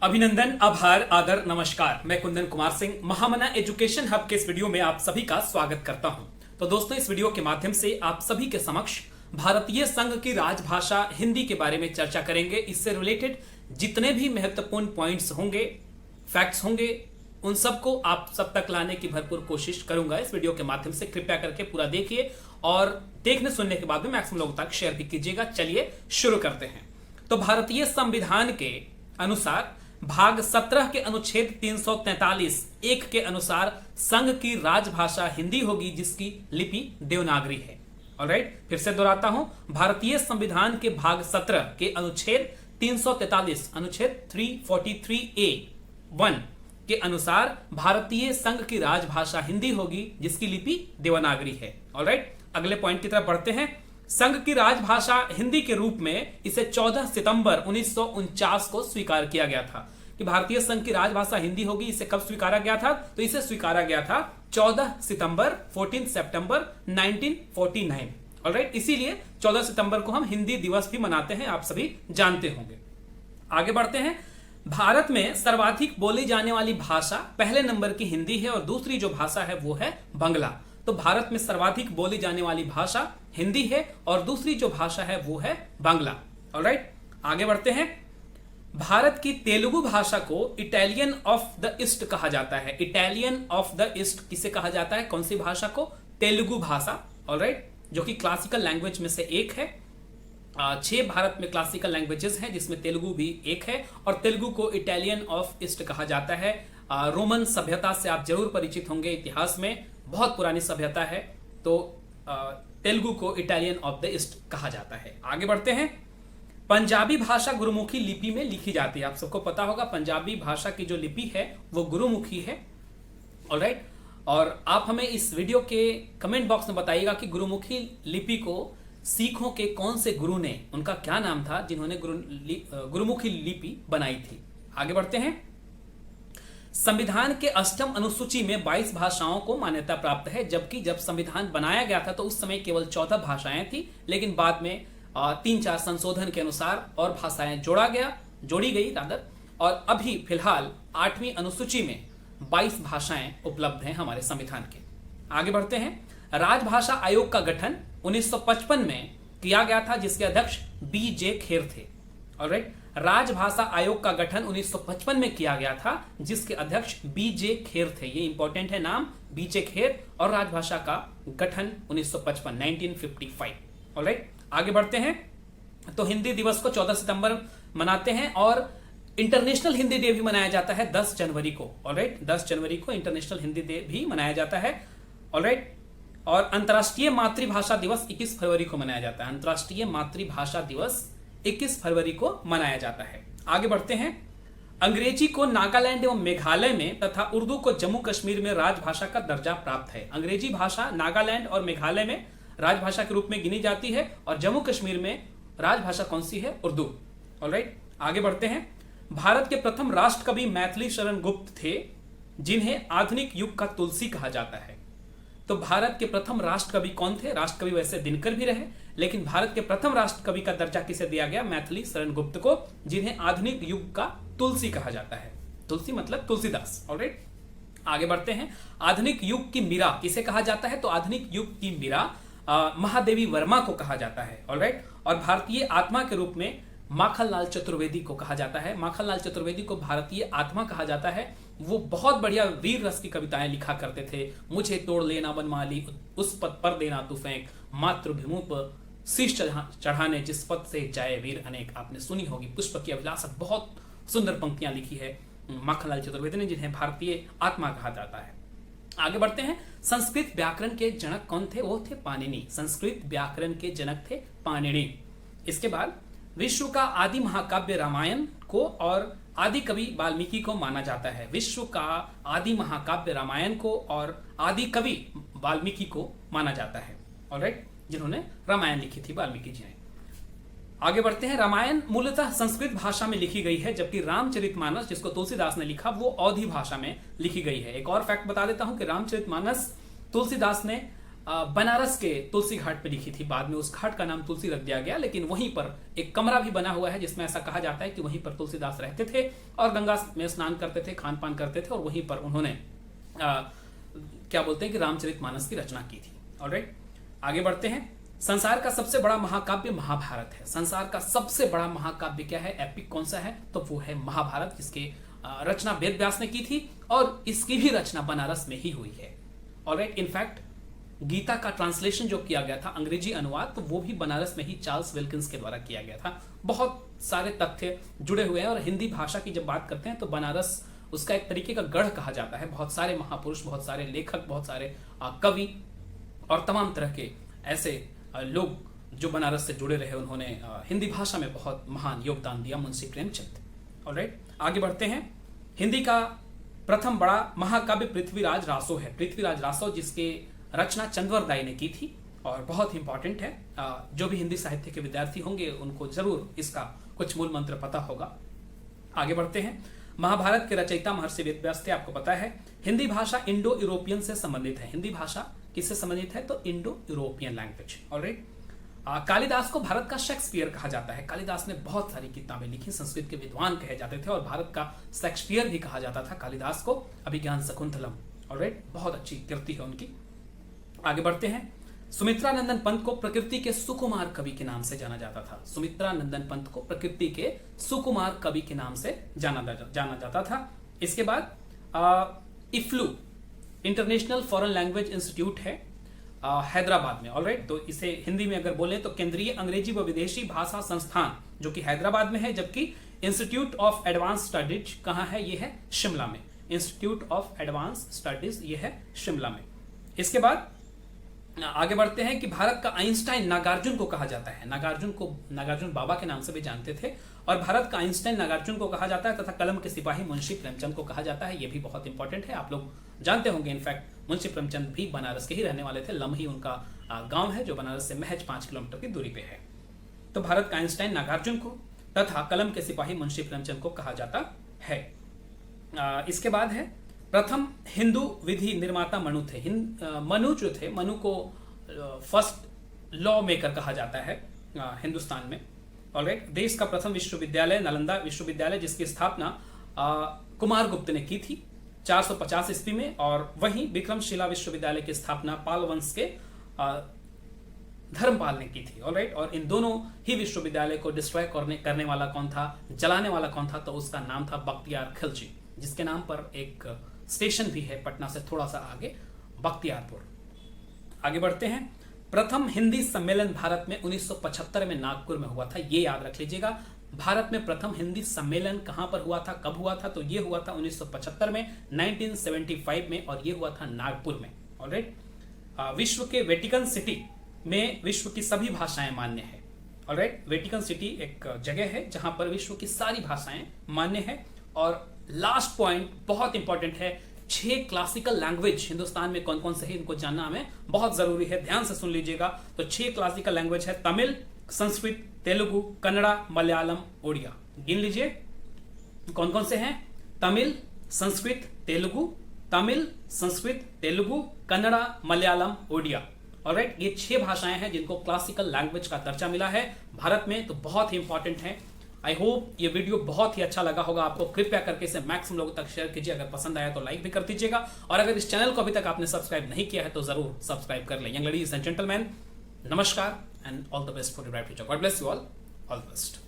अभिनंदन, आभार, आदर, नमस्कार। मैं कुंदन कुमार सिंह महामना एजुकेशन हब के इस वीडियो में आप सभी का स्वागत करता हूं। तो दोस्तों, इस वीडियो के माध्यम से आप सभी के समक्ष भारतीय संघ की राजभाषा हिंदी के बारे में चर्चा करेंगे। इससे रिलेटेड जितने भी महत्वपूर्ण पॉइंट्स होंगे, फैक्ट्स होंगे, उन सबको आप सब तक लाने की भरपूर कोशिश करूंगा इस वीडियो के माध्यम से। कृपया करके पूरा देखिए और देखने सुनने के बाद में मैक्सिमम लोगों तक शेयर भी कीजिएगा। चलिए शुरू करते हैं। तो भारतीय संविधान के अनुसार भाग 17 के अनुच्छेद 343 एक के अनुसार संघ की राजभाषा हिंदी होगी, जिसकी लिपि देवनागरी है। ऑलराइट, फिर से दोहराता हूं। भारतीय संविधान के भाग 17 के अनुच्छेद 343 अनुच्छेद 343A(1) के अनुसार भारतीय संघ की राजभाषा हिंदी होगी, जिसकी लिपि देवनागरी है। ऑलराइट, अगले पॉइंट की तरफ बढ़ते हैं। संघ की राजभाषा हिंदी के रूप में इसे 14 सितंबर 1949 को स्वीकार किया गया था कि भारतीय संघ की राजभाषा हिंदी होगी। इसे कब स्वीकारा गया था? तो इसे स्वीकारा गया था 14 सितंबर 1949। ऑलराइट, इसीलिए 14 सितंबर को हम हिंदी दिवस भी मनाते हैं, आप सभी जानते होंगे। आगे बढ़ते हैं। भारत में सर्वाधिक बोली जाने वाली भाषा पहले नंबर की हिंदी है और दूसरी जो भाषा है वो है बांग्ला। तो भारत में सर्वाधिक बोली जाने वाली भाषा हिंदी है और दूसरी जो भाषा है वो है बांग्ला। ऑलराइट, आगे बढ़ते हैं। भारत की तेलुगु भाषा को इटालियन ऑफ द ईस्ट कहा जाता है। इटालियन ऑफ द ईस्ट किसे कहा जाता है? कौन सी भाषा को? तेलुगु भाषा। ऑलराइट, जो कि क्लासिकल लैंग्वेज में से एक है। 6 भारत में क्लासिकल लैंग्वेजेस हैं, जिसमें तेलुगु भी एक है और तेलुगु को इटालियन ऑफ ईस्ट कहा जाता है। रोमन सभ्यता से आप जरूर परिचित होंगे, इतिहास में बहुत पुरानी सभ्यता है, तो तेलुगु को इटालियन ऑफ द ईस्ट कहा जाता है। आगे बढ़ते हैं। पंजाबी भाषा गुरुमुखी लिपि में लिखी जाती है। आप सबको पता होगा पंजाबी भाषा की जो लिपि है वो गुरुमुखी है। ऑलराइट, और आप हमें इस वीडियो के कमेंट बॉक्स में बताइएगा कि गुरुमुखी लिपि को सिखों के कौन से गुरु ने, उनका क्या नाम था जिन्होंने गुरुमुखी लिपि बनाई थी। आगे बढ़ते हैं। संविधान के 8वीं अनुसूची में 22 भाषाओं को मान्यता प्राप्त है, जबकि जब संविधान बनाया गया था तो उस समय केवल 14 भाषाएं थी, लेकिन बाद में 3-4 संशोधन के अनुसार और भाषाएं जोड़ी गई रादर, और अभी फिलहाल 8वीं अनुसूची में 22 भाषाएं उपलब्ध हैं हमारे संविधान के। आगे बढ़ते हैं। राजभाषा आयोग का गठन 1955 में किया गया था, जिसके अध्यक्ष BJ खेर थे। ऑलराइट, राजभाषा आयोग का गठन 1955 में किया गया था, जिसके अध्यक्ष BJ खेर थे। ये इंपॉर्टेंट है नाम, BJ खेर, और राजभाषा का गठन 1955। ऑलराइट, आगे बढ़ते हैं। तो हिंदी दिवस को 14 सितंबर मनाते हैं और इंटरनेशनल हिंदी डे भी मनाया जाता है 10 जनवरी को। ऑलराइट, 10 जनवरी को इंटरनेशनल हिंदी डे भी मनाया जाता है। ऑलराइट, और अंतर्राष्ट्रीय मातृभाषा दिवस 21 फरवरी को मनाया जाता है। अंतर्राष्ट्रीय मातृभाषा दिवस 21 फरवरी को मनाया जाता है। आगे बढ़ते हैं। अंग्रेजी को नागालैंड एवं मेघालय में तथा उर्दू को जम्मू कश्मीर में राजभाषा का दर्जा प्राप्त है। अंग्रेजी भाषा नागालैंड और मेघालय में राजभाषा के रूप में गिनी जाती है और जम्मू कश्मीर में राजभाषा कौन सी है? उर्दू। ऑलराइट, आगे बढ़ते हैं। भारत के प्रथम राष्ट्रकवि मैथिली शरण गुप्त थे, जिन्हें आधुनिक युग का तुलसी कहा जाता है। तो भारत के प्रथम राष्ट्रकवि कौन थे? राष्ट्रकवि वैसे दिनकर भी रहे, लेकिन भारत के प्रथम राष्ट्रकवि का दर्जा किसे दिया गया? मैथिली शरण गुप्त को, जिन्हें आधुनिक युग का तुलसी कहा जाता है। तुलसी मतलब तुलसीदास। ऑलराइट, आगे बढ़ते हैं। आधुनिक युग की मीरा किसे कहा जाता है? तो आधुनिक युग की मीरा महादेवी वर्मा को कहा जाता है। ऑलराइट, और भारतीय आत्मा के रूप में माखनलाल चतुर्वेदी को कहा जाता है। माखनलाल चतुर्वेदी को भारतीय आत्मा कहा जाता है। वो बहुत बढ़िया वीर रस की कविताएं लिखा करते थे। मुझे तोड़ लेना बनमाली, उस पद पर देना तू फेंक, मातृभूमि पर शीश चढ़ाने जिस पद से जाए वीर अनेक। आपने सुनी होगी पुष्प की अभिलाषा, बहुत सुंदर पंक्तियां लिखी है माखनलाल चतुर्वेदी ने, जिन्हें भारतीय आत्मा कहा जाता है। आगे बढ़ते हैं। संस्कृत व्याकरण के जनक कौन थे? वो थे पाणिनि। संस्कृत व्याकरण के जनक थे पाणिनि। इसके बाद विश्व का आदि महाकाव्य रामायण को और आदि कवि वाल्मीकि को माना जाता है। विश्व का आदि महाकाव्य रामायण को और आदि कवि वाल्मीकि को माना जाता है। ऑलराइट, जिन्होंने रामायण लिखी थी वाल्मीकि जी ने। आगे बढ़ते हैं। रामायण मूलतः संस्कृत भाषा में लिखी गई है, जबकि रामचरितमानस जिसको तुलसीदास ने लिखा वो अवधी भाषा में लिखी गई है। एक और फैक्ट बता देता हूं कि रामचरितमानस तुलसीदास ने बनारस के तुलसी घाट पे लिखी थी। बाद में उस घाट का नाम तुलसी रख दिया गया, लेकिन वहीं पर एक कमरा भी बना हुआ है जिसमें ऐसा कहा जाता है कि वहीं पर तुलसीदास रहते थे और गंगा में स्नान करते थे, खान पान करते थे और वहीं पर उन्होंने क्या बोलते हैं कि रामचरितमानस की रचना की थी। ऑलराइट, आगे बढ़ते हैं। संसार का सबसे बड़ा महाकाव्य महाभारत है। संसार का सबसे बड़ा महाकाव्य क्या है, एपिक कौन सा है, तो वो है महाभारत, जिसके रचना वेद व्यास ने की थी और इसकी भी रचना बनारस में ही हुई है। ऑलराइट, इनफैक्ट गीता का ट्रांसलेशन जो किया गया था, अंग्रेजी अनुवाद, तो वो भी बनारस में ही चार्ल्स विल्किंस के द्वारा किया गया था। बहुत सारे तथ्य जुड़े हुए हैं और हिंदी भाषा की जब बात करते हैं तो बनारस उसका एक तरीके का गढ़ कहा जाता है। बहुत सारे महापुरुष, बहुत सारे लेखक, बहुत सारे कवि और तमाम तरह के ऐसे लोग जो बनारस से जुड़े रहे, उन्होंने हिंदी भाषा में बहुत महान योगदान दिया, मुंशी प्रेमचंद। ऑलराइट, आगे बढ़ते हैं। हिंदी का प्रथम बड़ा महाकाव्य पृथ्वीराज रासो है। पृथ्वीराज रासो जिसके रचना चंद्रवर दाई ने की थी और बहुत ही इंपॉर्टेंट है। जो भी हिंदी साहित्य के विद्यार्थी होंगे उनको जरूर इसका कुछ मूल मंत्र पता होगा। आगे बढ़ते हैं। महाभारत के रचयिता महर्षि वेद व्यास थे, आपको पता है। हिंदी भाषा इंडो यूरोपियन से संबंधित है। हिंदी भाषा किससे संबंधित है, तो Indo European language. Alright, Kalidas को भारत का शेक्सपियर कहा जाता है। कालिदास ने बहुत सारी किताबें लिखी, संस्कृत के विद्वान कहे जाते थे और भारत का शेक्सपियर भी कहा जाता था कालिदास को। अभिज्ञान शकुंतलम, ऑलराइट, बहुत अच्छी कृति है उनकी। आगे बढ़ते हैं। सुमित्रा नंदन पंत को प्रकृति के सुकुमार कवि के नाम से जाना जाता था। सुमित्रा नंदन पंत को प्रकृति के सुकुमार कवि के नाम से जाना जाता था। इसके बाद इफ्लू इंटरनेशनल फॉरेन लैंग्वेज इंस्टीट्यूट है हैदराबाद में। ऑलराइट, तो इसे हिंदी में अगर बोले तो केंद्रीय अंग्रेजी व विदेशी भाषा संस्थान, जो कि हैदराबाद में है, जबकि इंस्टीट्यूट ऑफ एडवांस स्टडीज कहाँ है, ये है शिमला में। इंस्टीट्यूट ऑफ एडवांस स्टडीज ये है शिमला में। इसके बाद आगे बढ़ते हैं कि भारत का आइंस्टाइन नागार्जुन को कहा जाता है। नागार्जुन बाबा के नाम से भी जानते थे और भारत का आइंस्टाइन नागार्जुन को कहा जाता है तथा कलम के सिपाही मुंशी प्रेमचंद को कहा जाता है। ये भी बहुत इंपॉर्टेंट है, आप लोग जानते होंगे। इनफैक्ट मुंशी प्रेमचंद भी बनारस के ही रहने वाले थे। लम्ही उनका गांव है जो बनारस से महज 5 किलोमीटर की दूरी पे है। तो भारत का आइंस्टाइन नागार्जुन को तथा कलम के सिपाही मुंशी प्रेमचंद को कहा जाता है। इसके बाद है प्रथम हिंदू विधि निर्माता मनु थे। मनु जो थे, मनु को फर्स्ट लॉ मेकर कहा जाता है हिंदुस्तान में। ऑलराइट, देश का प्रथम विश्वविद्यालय नालंदा विश्वविद्यालय, जिसकी स्थापना कुमार गुप्त ने की थी 450 ईस्वी में, और वहीं विक्रमशिला विश्वविद्यालय की स्थापना पाल वंश के धर्मपाल ने की थी। ऑलराइट, और इन दोनों ही विश्वविद्यालय को डिस्ट्रॉय करने वाला कौन था, जलाने वाला कौन था, तो उसका नाम था बख्तियार खिलजी, जिसके नाम पर एक स्टेशन भी है पटना से थोड़ा सा आगे, बख्तियारपुर। आगे बढ़ते हैं। प्रथम हिंदी सम्मेलन भारत में 1975 में नागपुर में हुआ था। ये याद रख लीजिएगा, भारत में प्रथम हिंदी सम्मेलन कहां पर हुआ था, कब हुआ था, तो ये हुआ था 1975 में, 1975 में, और ये हुआ था नागपुर में। ऑलराइट, विश्व के वेटिकन सिटी में विश्व की सभी भाषाएं मान्य है। ऑलराइट, वेटिकन सिटी एक जगह है जहां पर विश्व की सारी भाषाएं मान्य है। और लास्ट पॉइंट बहुत इंपॉर्टेंट है, 6 क्लासिकल लैंग्वेज हिंदुस्तान में कौन कौन से है, इनको जानना हमें बहुत जरूरी है, ध्यान से सुन लीजिएगा। तो 6 क्लासिकल लैंग्वेज है, तमिल, संस्कृत, तेलुगु, कन्नड़ा, मलयालम, ओडिया। गिन लीजिए कौन कौन से हैं, तमिल, संस्कृत, तेलुगु, तमिल, संस्कृत, तेलुगु, कन्नड़ा, मलयालम, ओडिया। ऑलराइट, ये 6 भाषाएं हैं जिनको क्लासिकल लैंग्वेज का दर्जा मिला है भारत में, तो बहुत ही इंपॉर्टेंट है। आई होप ये वीडियो बहुत ही अच्छा लगा होगा आपको। कृपया करके इसे मैक्सिमम लोगों तक शेयर कीजिए। अगर पसंद आया तो लाइक भी कर दीजिएगा, और अगर इस चैनल को अभी तक आपने सब्सक्राइब नहीं किया है तो जरूर सब्सक्राइब कर लें। यंग लेडीज एंड जेंटलमैन, नमस्कार and all the best for your bright future. God bless you all the best.